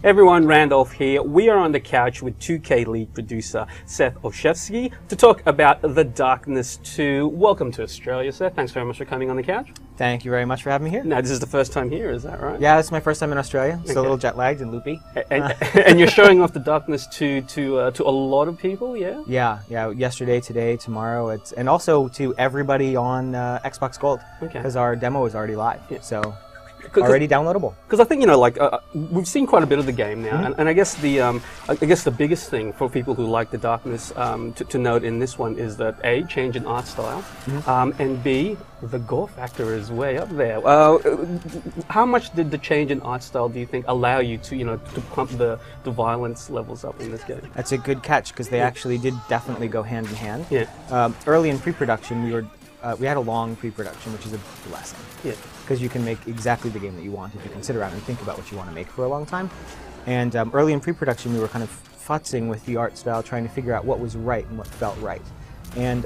Everyone, Randolph here. We are on the couch with 2K lead producer Seth Olshfski to talk about The Darkness 2. Welcome to Australia, Seth. Thanks very much for coming on the couch. Thank you very much for having me here. Now, this is the first time here, is that right? Yeah, it's my first time in Australia. Still a little jet lagged and loopy. And you're showing off The Darkness 2 to a lot of people, yeah? Yeah. Yesterday, today, tomorrow, and also to everybody on Xbox Gold, because our demo is already live. Yeah. So. Already downloadable. Because I think, we've seen quite a bit of the game now, and I guess the biggest thing for people who like The Darkness to note in this one is that A, change in art style, and B, the gore factor is way up there. How much did the change in art style, do you think, allow you to pump the violence levels up in this game? That's a good catch, because they actually did definitely go hand in hand. Yeah. Early in pre-production, we had a long pre-production, which is a blessing. Yeah. Because you can make exactly the game that you want if you can sit around and think about what you want to make for a long time. And early in pre-production, we were kind of futzing with the art style, trying to figure out what was right and what felt right. And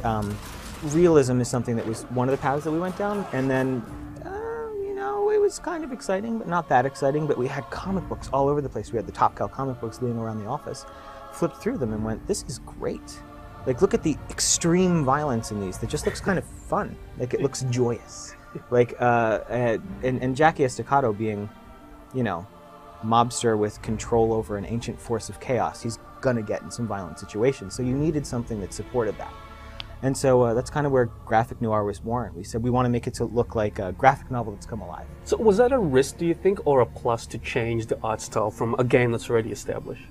realism is something that was one of the paths that we went down. And then, it was kind of exciting, but not that exciting. But we had comic books all over the place. We had the Top Cow comic books laying around the office. Flipped through them and went, this is great. Like, look at the extreme violence in these. That just looks kind of fun. Like, it looks joyous. Like, and Jackie Estacado being, mobster with control over an ancient force of chaos, he's gonna get in some violent situations. So you needed something that supported that. And so that's kind of where graphic noir was born. We said we want to make it to look like a graphic novel that's come alive. So was that a risk, do you think, or a plus to change the art style from a game that's already established?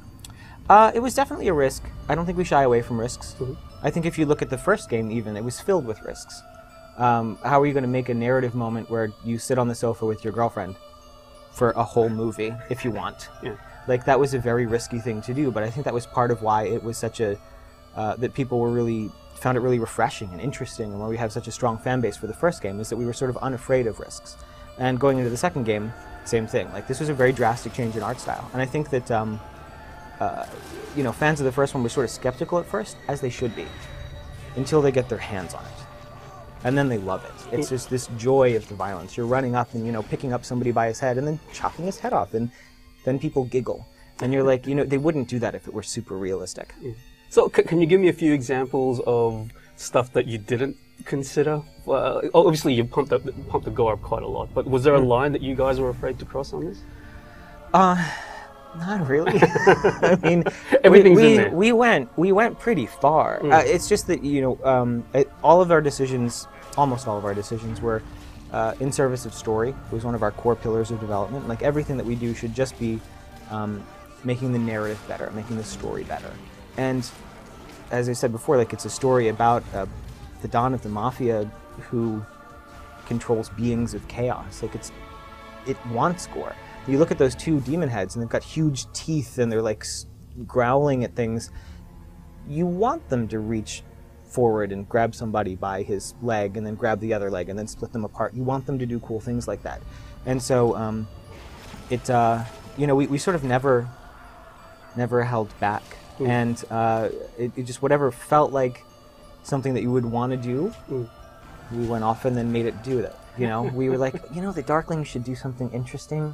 It was definitely a risk. I don't think we shy away from risks. I think if you look at the first game even, it was filled with risks. How are you going to make a narrative moment where you sit on the sofa with your girlfriend for a whole movie, if you want? Yeah. Like, that was a very risky thing to do, but I think that was part of why it was such a... that people found it really refreshing and interesting, and why we have such a strong fan base for the first game, is that we were sort of unafraid of risks. And going into the second game, same thing. Like, this was a very drastic change in art style. And I think that... fans of the first one were sort of skeptical at first, as they should be, until they get their hands on it. And then they love it. It's just this joy of the violence. You're running up and, picking up somebody by his head and then chopping his head off, and then people giggle. And you're like, they wouldn't do that if it were super realistic. So can you give me a few examples of stuff that you didn't consider? Obviously, you pumped the gore up quite a lot, but was there a line that you guys were afraid to cross on this? Not really. I mean, everything's in there. We went pretty far. It's just that almost all of our decisions were in service of story. It was one of our core pillars of development. Like, everything that we do should just be making the narrative better, making the story better. And as I said before, like, it's a story about the Don of the Mafia who controls beings of chaos. Like, it wants gore. You look at those two demon heads, and they've got huge teeth, and they're like growling at things. You want them to reach forward and grab somebody by his leg, and then grab the other leg, and then split them apart. You want them to do cool things like that. And so, we sort of never held back, and it just, whatever felt like something that you would want to do, we went off and then made it do that. We were like, the Darkling should do something interesting.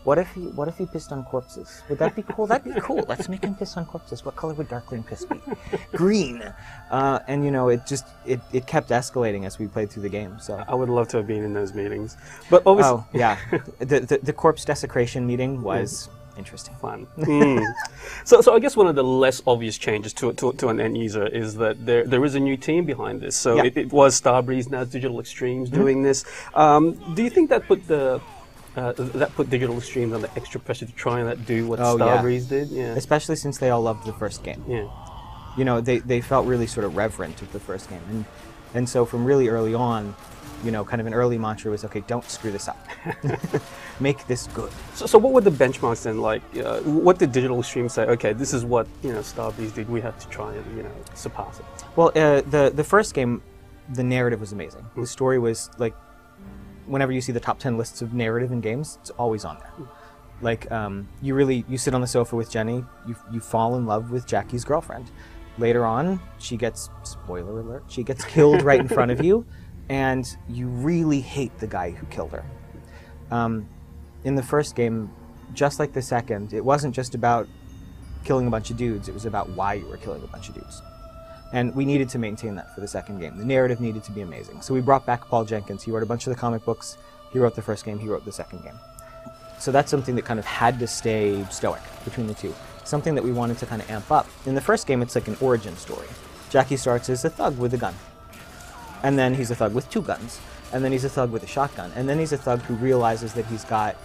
What if he pissed on corpses? Would that be cool? That'd be cool. Let's make him piss on corpses. What color would Darkling piss be? Green. And it kept escalating as we played through the game. So I would love to have been in those meetings. But obviously, yeah, the corpse desecration meeting was interesting. Fun. So I guess one of the less obvious changes to an end user is that there is a new team behind this. So it was Starbreeze, now Digital Extremes doing this. Do you think that put Digital Extremes under extra pressure to try and do what Starbreeze did? Yeah. Especially since they all loved the first game. Yeah. They felt really sort of reverent of the first game. And so from really early on, kind of an early mantra was, okay, don't screw this up. Make this good. So what were the benchmarks then? Like, what did Digital Extremes say? Okay, this is what Starbreeze did. We have to try and surpass it. Well, the first game, the narrative was amazing. The story was like, whenever you see the top 10 lists of narrative in games, it's always on there. Like, you sit on the sofa with Jenny, you fall in love with Jackie's girlfriend. Later on, she gets, spoiler alert, she gets killed right in front of you, and you really hate the guy who killed her. In the first game, just like the second, it wasn't just about killing a bunch of dudes, it was about why you were killing a bunch of dudes. And we needed to maintain that for the second game. The narrative needed to be amazing. So we brought back Paul Jenkins. He wrote a bunch of the comic books. He wrote the first game, he wrote the second game. So that's something that kind of had to stay stoic between the two. Something that we wanted to kind of amp up. In the first game, it's like an origin story. Jackie starts as a thug with a gun. And then he's a thug with 2 guns. And then he's a thug with a shotgun. And then he's a thug who realizes that he's got,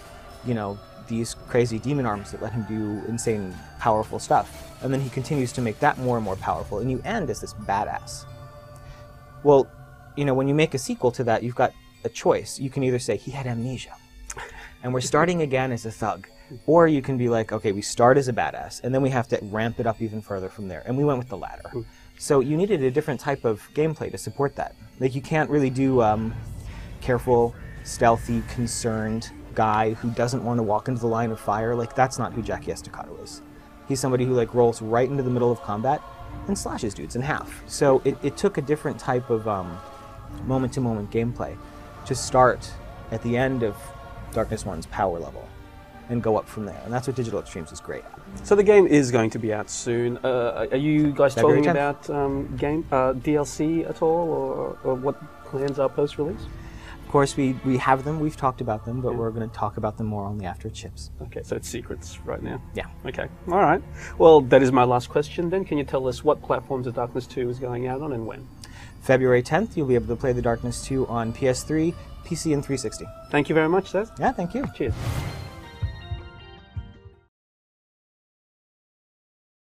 you know, these crazy demon arms that let him do insane, powerful stuff. And then he continues to make that more and more powerful. And you end as this badass. Well, you know, when you make a sequel to that, you've got a choice. You can either say, he had amnesia, and we're starting again as a thug. Or you can be like, okay, we start as a badass, and then we have to ramp it up even further from there. And we went with the latter. So you needed a different type of gameplay to support that. Like, you can't really do careful, stealthy, concerned guy who doesn't want to walk into the line of fire. Like, that's not who Jackie Estacado is. He's somebody who like rolls right into the middle of combat and slashes dudes in half. So it took a different type of moment-to-moment gameplay to start at the end of Darkness 1's power level and go up from there. And that's what Digital Extremes is great at. So the game is going to be out soon. Are you guys February talking 10th. about DLC at all, or what plans are post-release? Of course, we have them, we've talked about them, but we're going to talk about them more only after it ships. Okay, so it's secrets right now? Yeah. Okay, all right. Well, that is my last question then. Can you tell us what platforms the Darkness 2 is going out on and when? February 10th, you'll be able to play the Darkness 2 on PS3, PC, and 360. Thank you very much, Seth. Yeah, thank you. Cheers.